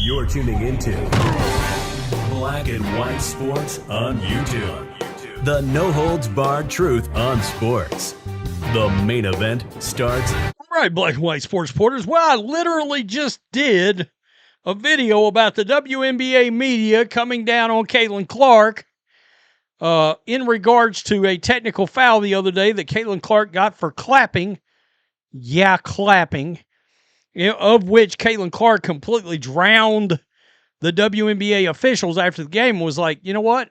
You're tuning into Black and White Sports on YouTube. The no-holds-barred truth on sports. The main event starts. All right, Black and White Sports Porters. Well, I literally just did a video about the WNBA media coming down on Caitlin Clark in regards to a technical foul the other day that Caitlin Clark got for clapping. Yeah, clapping. Of which Caitlin Clark completely drowned the WNBA officials after the game and was like, you know what?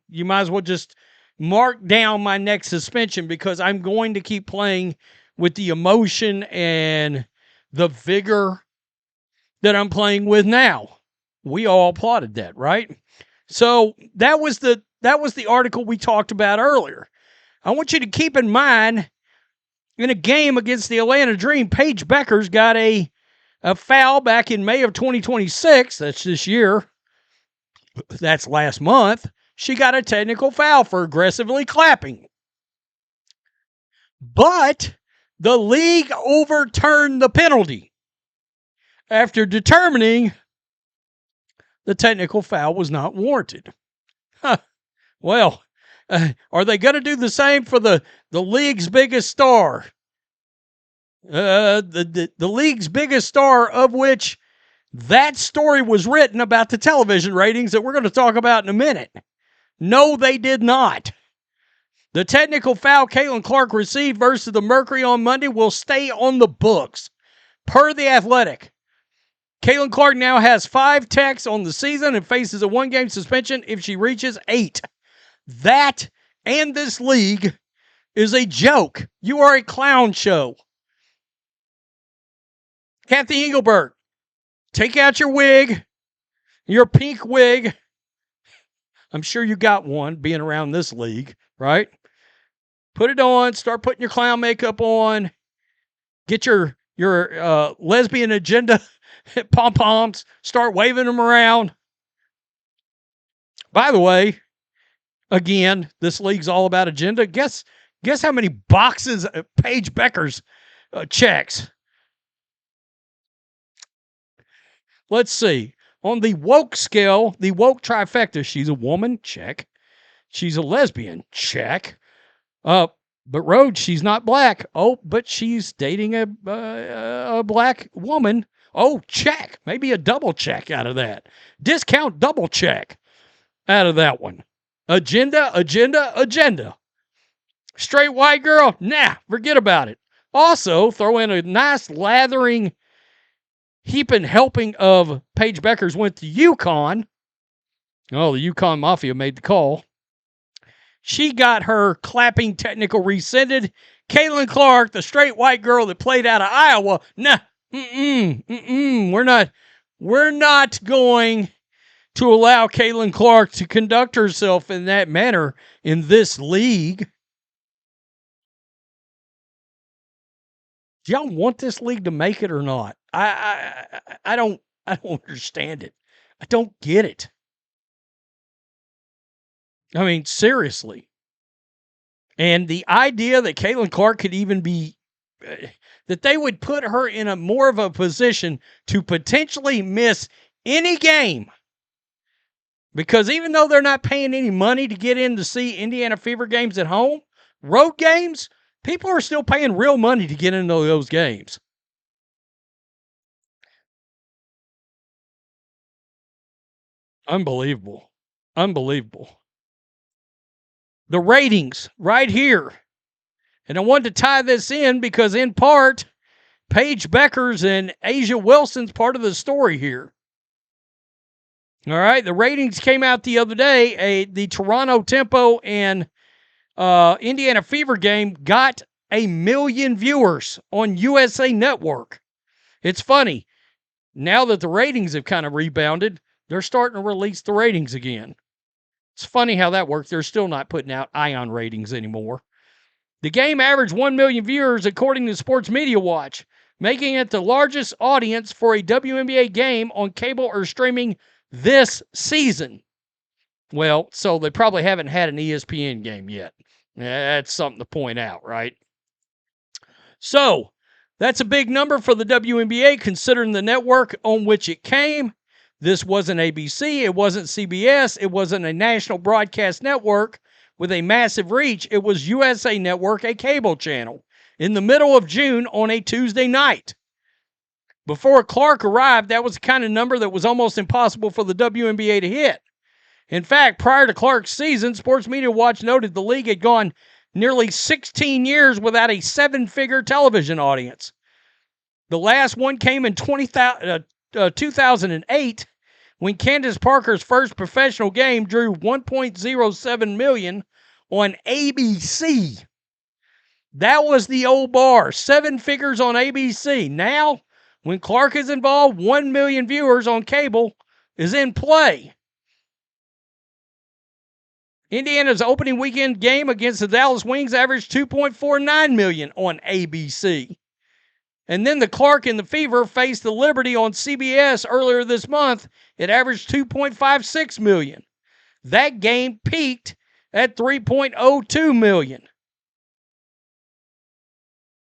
You might as well just mark down my next suspension because I'm going to keep playing with the emotion and the vigor that I'm playing with now. We all applauded that, right? So that was the article we talked about earlier. I want you to keep in mind, in a game against the Atlanta Dream, Paige Bueckers got a foul back in May of 2026. That's this year. That's last month. She got a technical foul for aggressively clapping. But the league overturned the penalty after determining the technical foul was not warranted. Well, are they going to do the same for the league's biggest star? The league's biggest star, of which that story was written about the television ratings that we're going to talk about in a minute. No, they did not. The technical foul Caitlin Clark received versus the Mercury on Monday will stay on the books. Per The Athletic, Caitlin Clark now has 5 techs on the season and faces a 1-game suspension if she reaches 8. That and this league is a joke. You are a clown show. Kathy Engelbert, take out your wig, your pink wig. I'm sure you got one being around this league, right? Put it on, start putting your clown makeup on, get your lesbian agenda pom-poms, start waving them around. By the way, again, this league's all about agenda. Guess how many boxes Paige Bueckers checks? Let's see. On the woke scale, the woke trifecta, she's a woman, check. She's a lesbian, check. But Rhodes, she's not black. Oh, but she's dating a black woman. Oh, check. Maybe a double check out of that. Discount double check out of that one. Agenda. Straight white girl? Nah, forget about it. Also, throw in a nice lathering heaping helping of Paige Bueckers went to UConn. Oh, the UConn Mafia made the call. She got her clapping technical rescinded. Caitlin Clark, the straight white girl that played out of Iowa, nah, we're not going to allow Caitlin Clark to conduct herself in that manner in this league. Do y'all want this league to make it or not? I don't understand it. I don't get it. I mean, seriously. And the idea that Caitlin Clark could even be, that they would put her in a more of a position to potentially miss any game. Because even though they're not paying any money to get in to see Indiana Fever games at home, road games, people are still paying real money to get into those games. Unbelievable. The ratings right here. And I wanted to tie this in because in part, Paige Bueckers and Asia Wilson's part of the story here. All right, the ratings came out the other day. The Toronto Tempo and Indiana Fever game got 1 million viewers on USA Network. It's funny. Now that the ratings have kind of rebounded, they're starting to release the ratings again. It's funny how that works. They're still not putting out Ion ratings anymore. The game averaged 1 million viewers according to Sports Media Watch, making it the largest audience for a WNBA game on cable or streaming this season. Well, so they probably haven't had an ESPN game yet. That's something to point out, right? So, That's a big number for the WNBA considering the network on which it came. This wasn't ABC, it wasn't CBS, it wasn't a national broadcast network with a massive reach. It was USA Network, a cable channel, in the middle of June on a Tuesday night. Before Clark arrived, that was the kind of number that was almost impossible for the WNBA to hit. In fact, prior to Clark's season, Sports Media Watch noted the league had gone nearly 16 years without a seven-figure television audience. The last one came in 2008 when Candace Parker's first professional game drew 1.07 million on ABC. That was the old bar, seven figures on ABC. Now, when Clark is involved, 1 million viewers on cable is in play. Indiana's opening weekend game against the Dallas Wings averaged 2.49 million on ABC. And then the Clark and the Fever faced the Liberty on CBS earlier this month. It averaged 2.56 million. That game peaked at 3.02 million.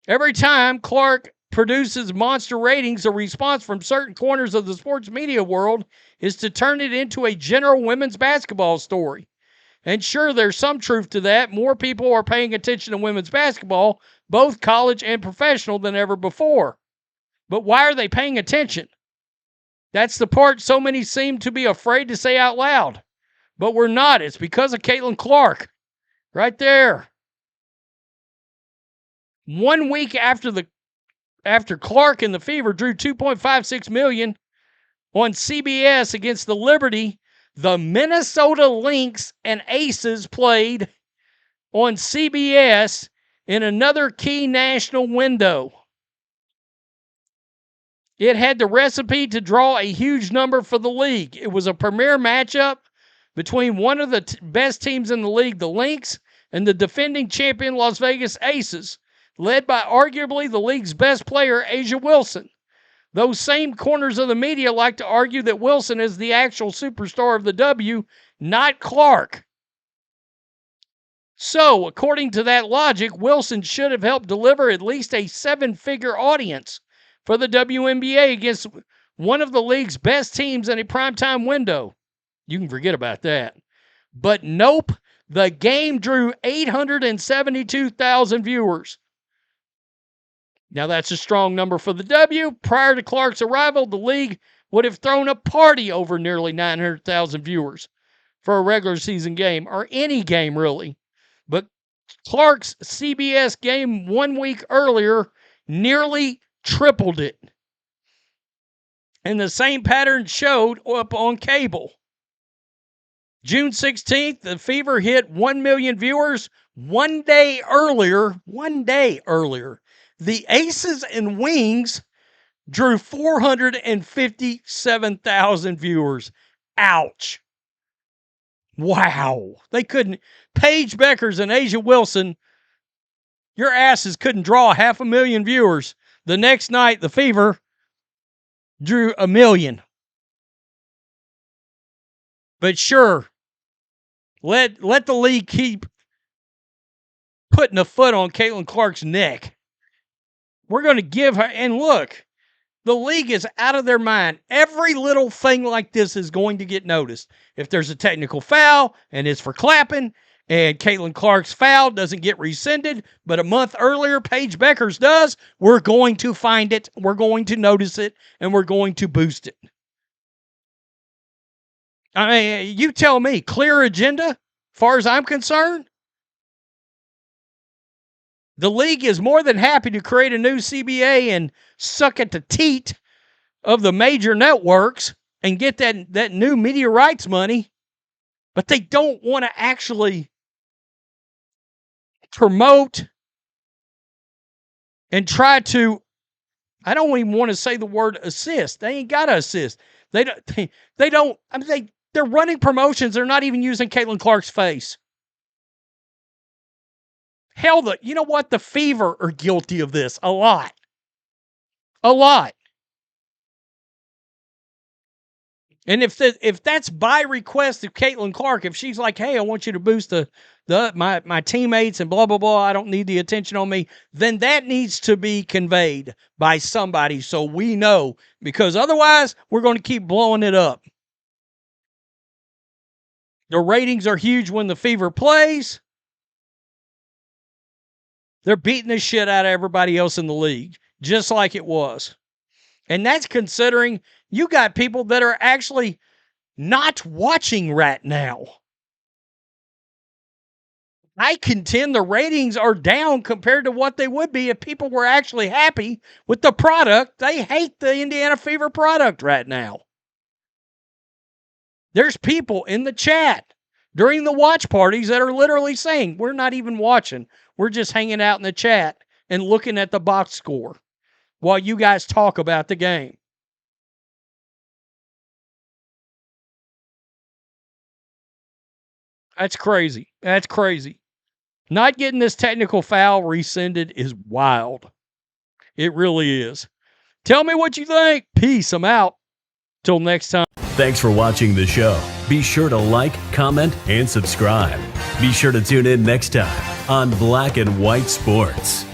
Every time Clark produces monster ratings, a response from certain corners of the sports media world is to turn it into a general women's basketball story. And sure, there's some truth to that. More people are paying attention to women's basketball, both college and professional, than ever before. But why are they paying attention? That's the part so many seem to be afraid to say out loud. But we're not. It's because of Caitlin Clark. Right there. 1 week after Clark and the Fever drew 2.56 million on CBS against the Liberty, the Minnesota Lynx and Aces played on CBS in another key national window. It had the recipe to draw a huge number for the league. It was a premier matchup between one of the best teams in the league, the Lynx, and the defending champion Las Vegas Aces, led by arguably the league's best player, A'ja Wilson. Those same corners of the media like to argue that Wilson is the actual superstar of the W, not Clark. So, according to that logic, Wilson should have helped deliver at least a seven-figure audience for the WNBA against one of the league's best teams in a primetime window. You can forget about that. But nope, the game drew 872,000 viewers. Now, that's a strong number for the W. Prior to Clark's arrival, the league would have thrown a party over nearly 900,000 viewers for a regular season game, or any game, really. But Clark's CBS game 1 week earlier nearly tripled it. And the same pattern showed up on cable. June 16th, the Fever hit 1 million viewers 1 day earlier. 1 day earlier. The Aces and Wings drew 457,000 viewers. Ouch. Wow. They couldn't. Paige Bueckers and A'ja Wilson, your asses couldn't draw 500,000 viewers. The next night, the Fever drew 1 million. But sure, let the league keep putting a foot on Caitlin Clark's neck. We're going to give her, and look, the league is out of their mind. Every little thing like this is going to get noticed. If there's a technical foul and it's for clapping, and Caitlin Clark's foul doesn't get rescinded, but a month earlier Paige Bueckers does, we're going to find it, we're going to notice it, and we're going to boost it. I mean, you tell me, clear agenda, far as I'm concerned? The league is more than happy to create a new CBA and suck at the teat of the major networks and get that new media rights money, but they don't want to actually promote and try to, I don't even want to say the word assist. They ain't got to assist. They don't, I mean, they're running promotions. They're not even using Caitlin Clark's face. Hell, you know what? The Fever are guilty of this a lot. A lot. And if that's by request of Caitlin Clark, if she's like, hey, I want you to boost my teammates and blah, blah, blah, I don't need the attention on me, then that needs to be conveyed by somebody so we know, because otherwise we're going to keep blowing it up. The ratings are huge when the Fever plays. They're beating the shit out of everybody else in the league, just like it was. And that's considering you got people that are actually not watching right now. I contend the ratings are down compared to what they would be if people were actually happy with the product. They hate the Indiana Fever product right now. There's people in the chat during the watch parties that are literally saying, we're not even watching. We're just hanging out in the chat and looking at the box score while you guys talk about the game. That's crazy. That's crazy. Not getting this technical foul rescinded is wild. It really is. Tell me what you think. Peace. I'm out. Till next time. Thanks for watching the show. Be sure to like, comment, and subscribe. Be sure to tune in next time on Black and White Sports.